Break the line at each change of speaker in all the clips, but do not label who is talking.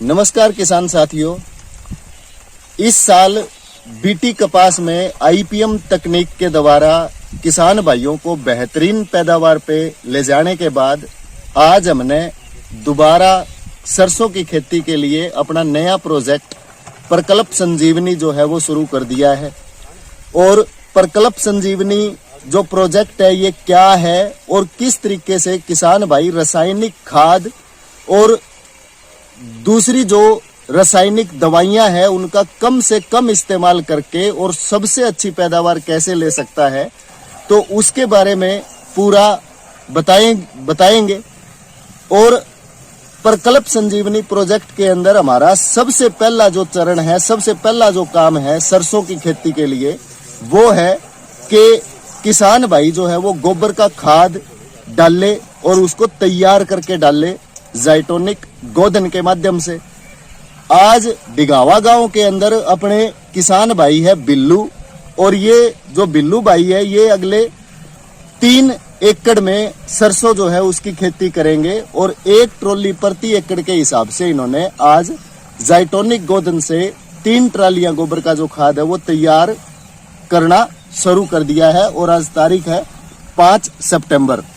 नमस्कार किसान साथियों, इस साल बीटी कपास में आईपीएम तकनीक के द्वारा किसान भाइयों को बेहतरीन पैदावार पे ले जाने के बाद आज हमने दोबारा सरसों की खेती के लिए अपना नया प्रोजेक्ट प्रकल्प संजीवनी जो है वो शुरू कर दिया है। और प्रकल्प संजीवनी जो प्रोजेक्ट है ये क्या है और किस तरीके से किसान भाई रासायनिक खाद और दूसरी जो रासायनिक दवाइयां हैं उनका कम से कम इस्तेमाल करके और सबसे अच्छी पैदावार कैसे ले सकता है, तो उसके बारे में पूरा बताएंगे। और प्रकल्प संजीवनी प्रोजेक्ट के अंदर हमारा सबसे पहला जो चरण है, सबसे पहला जो काम है सरसों की खेती के लिए, वो है कि किसान भाई जो है वो गोबर का खाद डाले और उसको तैयार करके डाले ज़ाइटोनिक गोदन के माध्यम से। आज डिगावा गांव के अंदर अपने किसान भाई है बिल्लू, और ये जो बिल्लू भाई है ये अगले 3 एकड़ में सरसों जो है उसकी खेती करेंगे और 1 ट्रॉली प्रति एकड़ के हिसाब से इन्होंने आज ज़ाइटोनिक गोदन से 3 ट्रालियां गोबर का जो खाद है वो तैयार करना शुरू कर दिया है। और आज तारीख है 5 सितंबर।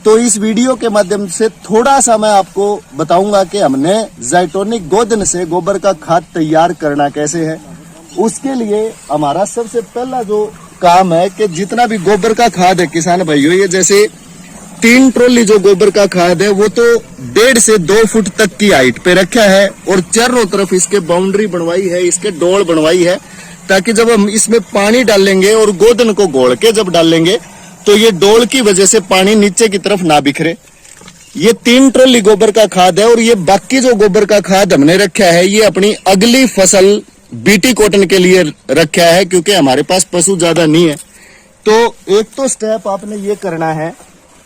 तो इस वीडियो के माध्यम से थोड़ा सा मैं आपको बताऊंगा कि हमने ज़ाइटोनिक गोदन से गोबर का खाद तैयार करना कैसे है। उसके लिए हमारा सबसे पहला जो काम है कि जितना भी गोबर का खाद है किसान भाइयों, ये जैसे 3 ट्रॉली जो गोबर का खाद है वो तो 1.5 से 2 फुट तक की हाइट पे रखा है और चारों तरफ इसके बाउंड्री बनवाई है, इसके डोल बनवाई है, ताकि जब हम इसमें पानी डालेंगे और गोदन को घोल के जब डालेंगे तो ये डोल की वजह से पानी नीचे की तरफ ना बिखरे। ये 3 ट्रॉली गोबर का खाद है और ये बाकी जो गोबर का खाद हमने रखा है ये अपनी अगली फसल बीटी कॉटन के लिए रखा है, क्योंकि हमारे पास पशु ज्यादा नहीं है। तो एक तो स्टेप आपने ये करना है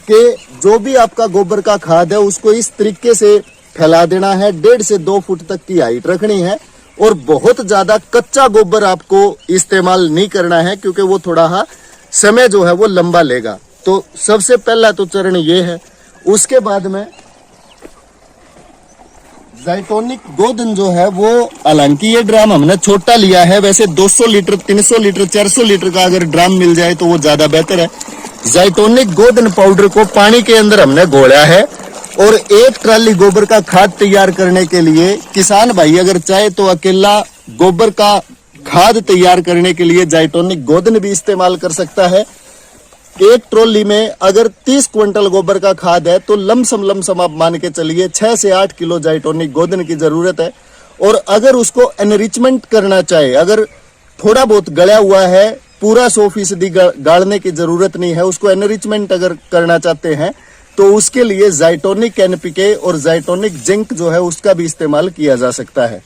कि जो भी आपका गोबर का खाद है उसको इस तरीके से फैला देना है, 1.5 से 2 फुट तक की हाइट रखनी है। और बहुत ज्यादा कच्चा गोबर आपको इस्तेमाल नहीं करना है, क्योंकि वो थोड़ा समय जो है वो लंबा लेगा। तो सबसे पहला तो चरण ये है। उसके बाद में ज़ाइटोनिक गोदन जो है वो, हालांकि ये ड्राम हमने छोटा लिया है, वैसे 200 लीटर 300 लीटर 400 लीटर का अगर ड्राम मिल जाए तो वो ज्यादा बेहतर है। ज़ाइटोनिक गोदन पाउडर को पानी के अंदर हमने घोला है और 1 ट्राली गोबर का खाद तैयार करने के लिए किसान भाई अगर चाहे तो अकेला गोबर का खाद तैयार करने के लिए ज़ाइटोनिक गोदन भी इस्तेमाल कर सकता है। 1 ट्रॉली में अगर 30 क्विंटल गोबर का खाद है तो लमसम आप मान के चलिए 6 से 8 किलो ज़ाइटोनिक गोदन की जरूरत है। और अगर उसको एनरिचमेंट करना चाहे, अगर थोड़ा बहुत गला हुआ है, पूरा 100% गाड़ने की जरूरत नहीं है, उसको एनरिचमेंट अगर करना चाहते हैं तो उसके लिए ज़ाइटोनिक एनपीके और ज़ाइटोनिक जिंक जो है उसका भी इस्तेमाल किया जा सकता है।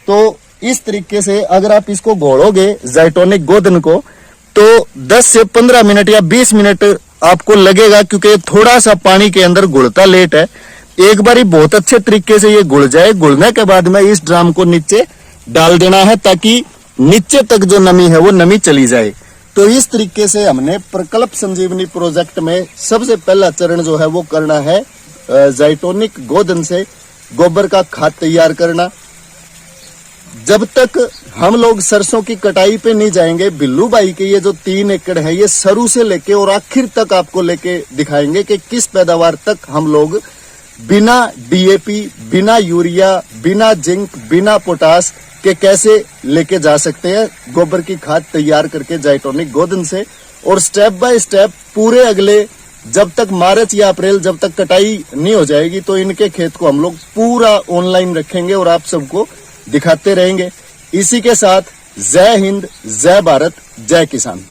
तो इस तरीके से अगर आप इसको घोलोगे ज़ाइटोनिक गोदन को तो 10 से 15 मिनट या 20 मिनट आपको लगेगा, क्योंकि थोड़ा सा पानी के अंदर घुलता लेट है। एक बारी बहुत अच्छे तरीके से ये घुल जाए, घुलने के बाद में इस ड्राम को नीचे डाल देना है ताकि नीचे तक जो नमी है वो नमी चली जाए। तो इस तरीके से हमने प्रकल्प संजीवनी प्रोजेक्ट में सबसे पहला चरण जो है वो करना है ज़ाइटोनिक गोदन से गोबर का खाद तैयार करना। जब तक हम लोग सरसों की कटाई पे नहीं जाएंगे, बिल्लू भाई के ये जो 3 एकड़ है ये शुरू से लेके और आखिर तक आपको लेके दिखाएंगे कि किस पैदावार तक हम लोग बिना डीएपी, बिना यूरिया, बिना जिंक, बिना पोटास के कैसे लेके जा सकते हैं गोबर की खाद तैयार करके ज़ाइटोनिक गोदन से। और स्टेप बाय स्टेप पूरे अगले, जब तक मार्च या अप्रैल जब तक कटाई नहीं हो जाएगी तो इनके खेत को हम लोग पूरा ऑनलाइन रखेंगे और आप सबको दिखाते रहेंगे। इसी के साथ जय हिंद, जय भारत, जय किसान।